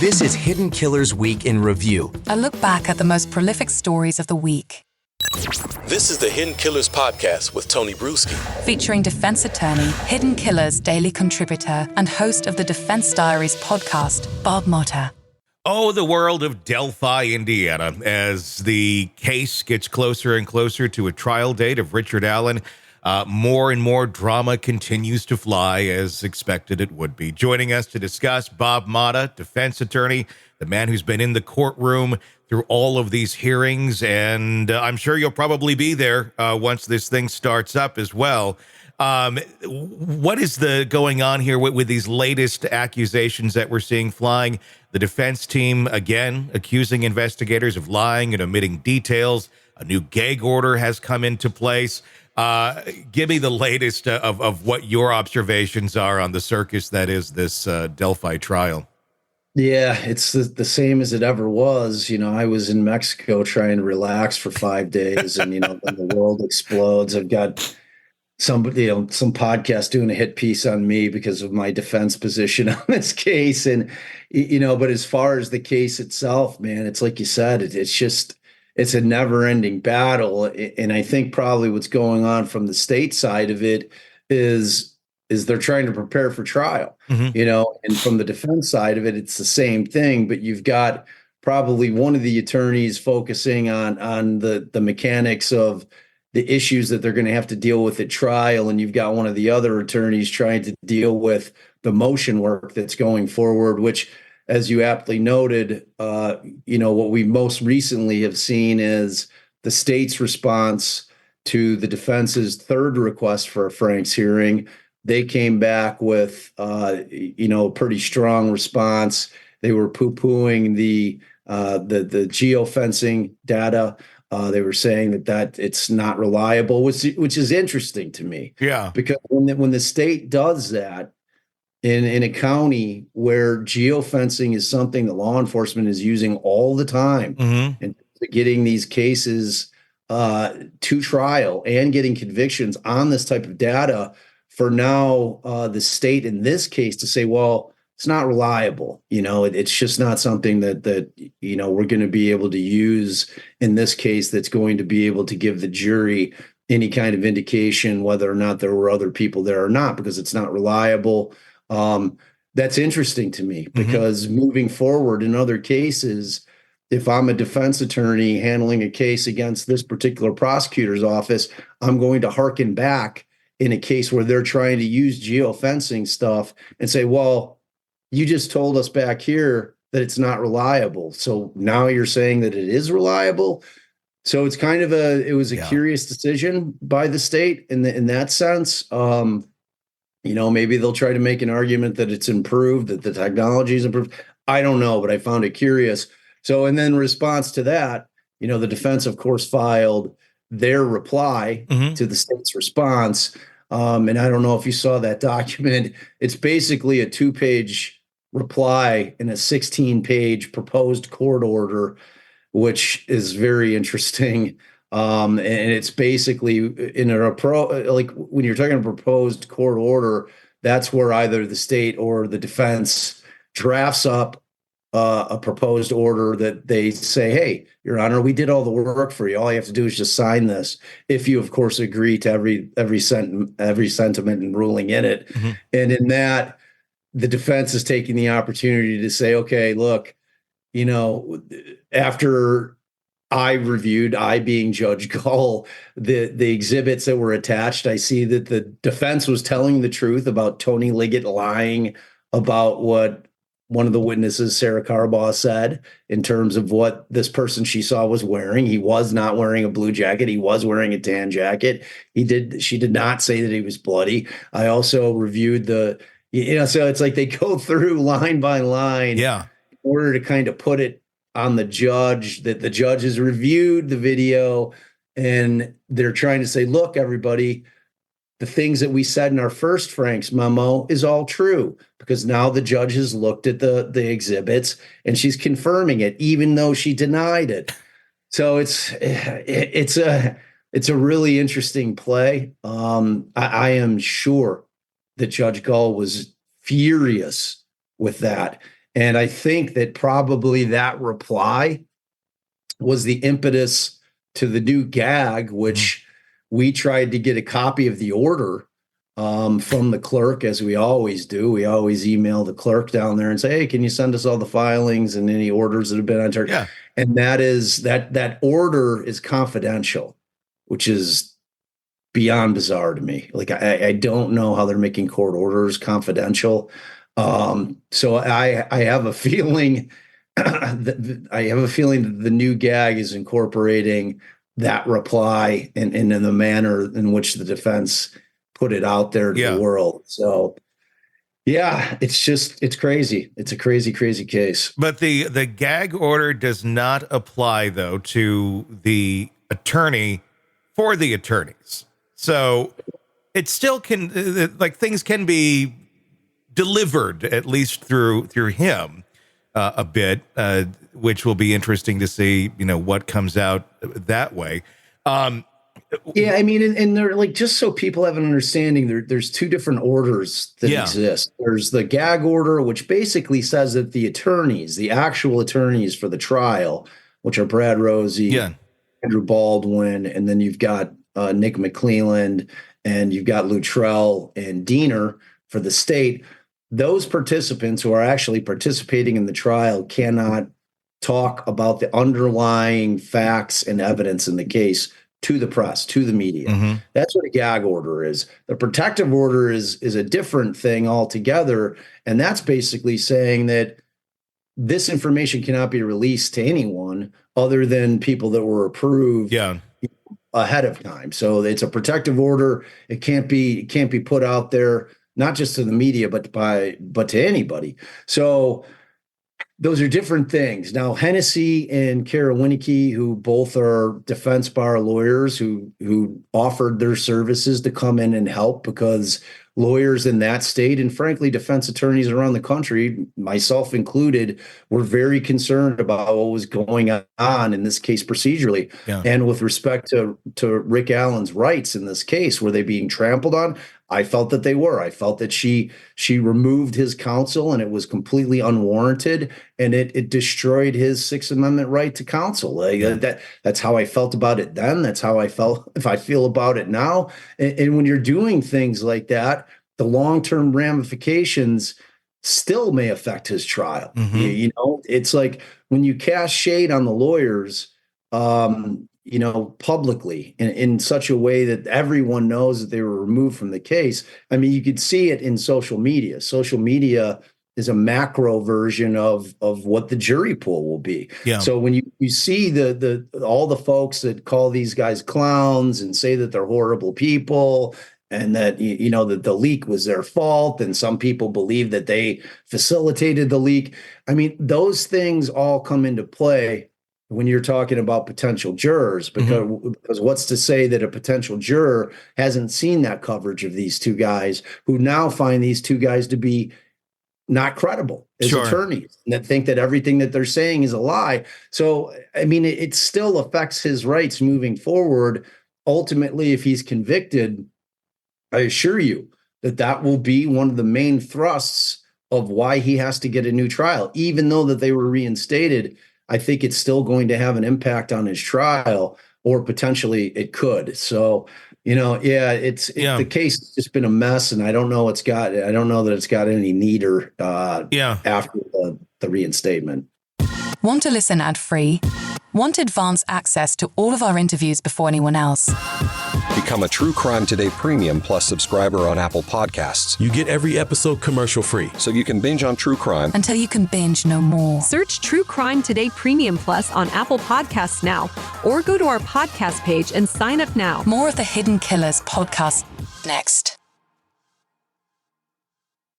This is Hidden Killers Week in Review. A look back at the most prolific stories of the week. This is the Hidden Killers podcast with Tony Brueski. Featuring defense attorney, Hidden Killers daily contributor, and host of the Defense Diaries podcast, Bob Motta. Oh, the world of Delphi, Indiana, as the case gets closer and closer to a trial date of Richard Allen. More and more drama continues to fly, as expected it would be. Joining us to discuss, Bob Motta, defense attorney, the man who's been in the courtroom through all of these hearings, and I'm sure you'll probably be there once this thing starts up as well. What is going on here with these latest accusations that we're seeing flying? The defense team, again, accusing investigators of lying and omitting details. A new gag order has come into place. Give me the latest of what your observations are on the circus that is this Delphi trial. Yeah, it's the same as it ever was. You know, I was in Mexico trying to relax for 5 days, and then the world explodes. I've got some podcast doing a hit piece on me because of my defense position on this case, and but as far as the case itself, man, it's like you said, it's a never-ending battle. And I think probably what's going on from the state side of it is they're trying to prepare for trial, and from the defense side of it, it's the same thing. But you've got probably one of the attorneys focusing on the mechanics of the issues that they're going to have to deal with at trial. And you've got one of the other attorneys trying to deal with the motion work that's going forward, which, as you aptly noted, what we most recently have seen is the state's response to the defense's third request for a Franks hearing. They came back with, a pretty strong response. They were poo-pooing the geofencing data. They were saying that it's not reliable, which is interesting to me. Yeah, because when the state does that, in a county where geofencing is something that law enforcement is using all the time, and getting these cases to trial and getting convictions on this type of data, for now the state in this case to say, well, it's not reliable. It's just not something that we're going to be able to use in this case that's going to be able to give the jury any kind of indication whether or not there were other people there or not, because it's not reliable. That's interesting to me, because moving forward in other cases, if I'm a defense attorney handling a case against this particular prosecutor's office, I'm going to hearken back in a case where they're trying to use geofencing stuff and say, well, you just told us back here that it's not reliable, so now you're saying that it is reliable. So it's kind of a curious decision by the state in that sense. Maybe they'll try to make an argument that it's improved, that the technology is improved. I don't know, but I found it curious. So, and then in response to that, the defense, of course, filed their reply to the state's response. And I don't know if you saw that document. It's basically a 2-page reply in a 16-page proposed court order, which is very interesting. And it's basically in when you're talking a proposed court order, that's where either the state or the defense drafts up a proposed order that they say, hey, Your Honor, we did all the work for you. All you have to do is just sign this, if you, of course, agree to every sentiment and ruling in it. And in that, the defense is taking the opportunity to say, okay, look, after I being Judge Gull, the exhibits that were attached, I see that the defense was telling the truth about Tony Liggett lying about what one of the witnesses, Sarah Carbaugh, said in terms of what this person she saw was wearing. He was not wearing a blue jacket. He was wearing a tan jacket. She did not say that he was bloody. I also reviewed so it's like they go through line by line in order to kind of put it on the judge, that the judge has reviewed the video and they're trying to say, look, everybody, the things that we said in our first Franks memo is all true, because now the judge has looked at the exhibits and she's confirming it, even though she denied it. So it's a really interesting play. I am sure that Judge Gull was furious with that. And I think that probably that reply was the impetus to the new gag, which we tried to get a copy of the order from the clerk, as we always do. We always email the clerk down there and say, hey, can you send us all the filings and any orders that have been entered? Yeah. And that order is confidential, which is beyond bizarre to me. Like, I don't know how they're making court orders confidential. So I have a feeling that the new gag is incorporating that reply in the manner in which the defense put it out there to the world. So yeah, it's crazy. It's a crazy, crazy case. But the gag order does not apply, though, to the attorney for the attorneys. So it still can, like, things can be delivered, at least through him a bit, which will be interesting to see, what comes out that way. Yeah, I mean, and they're like, just so people have an understanding, there's two different orders that exist. There's the gag order, which basically says that the attorneys, the actual attorneys for the trial, which are Brad Rosie, Andrew Baldwin, and then you've got Nick McClelland, and you've got Luttrell and Diener for the state. Those participants who are actually participating in the trial cannot talk about the underlying facts and evidence in the case to the press, to the media. Mm-hmm. That's what a gag order is. The protective order is a different thing altogether. And that's basically saying that this information cannot be released to anyone other than people that were approved ahead of time. So it's a protective order. It can't be put out there, not just to the media, but to anybody. So those are different things. Now, Hennessy and Kara Winnicke, who both are defense bar lawyers who offered their services to come in and help, because lawyers in that state, and frankly, defense attorneys around the country, myself included, were very concerned about what was going on in this case procedurally. Yeah. And with respect to Rick Allen's rights in this case, were they being trampled on? I felt that they were. I felt that she removed his counsel, and it was completely unwarranted, and it destroyed his Sixth Amendment right to counsel. That's how I felt about it then. That's how I feel about it now. And when you're doing things like that, the long-term ramifications still may affect his trial. Mm-hmm. It's like when you cast shade on the lawyers, publicly in such a way that everyone knows that they were removed from the case. I mean, you could see it in social media. Social media is a macro version of what the jury pool will be. Yeah. So when you see all the folks that call these guys clowns and say that they're horrible people, and that, that the leak was their fault, and some people believe that they facilitated the leak. I mean, those things all come into play when you're talking about potential jurors, because what's to say that a potential juror hasn't seen that coverage of these two guys, who now find these two guys to be not credible as attorneys, and that think that everything that they're saying is a lie. So, I mean, it still affects his rights moving forward. Ultimately, if he's convicted, I assure you that will be one of the main thrusts of why he has to get a new trial. Even though that they were reinstated, I think it's still going to have an impact on his trial, or potentially it could. So, the case has just been a mess, and I don't know that it's got any neater after the reinstatement. Want to listen ad-free? Want advanced access to all of our interviews before anyone else? Become a True Crime Today Premium Plus subscriber on Apple Podcasts. You get every episode commercial-free, so you can binge on true crime until you can binge no more. Search True Crime Today Premium Plus on Apple Podcasts now, or go to our podcast page and sign up now. More of the Hidden Killers podcast next.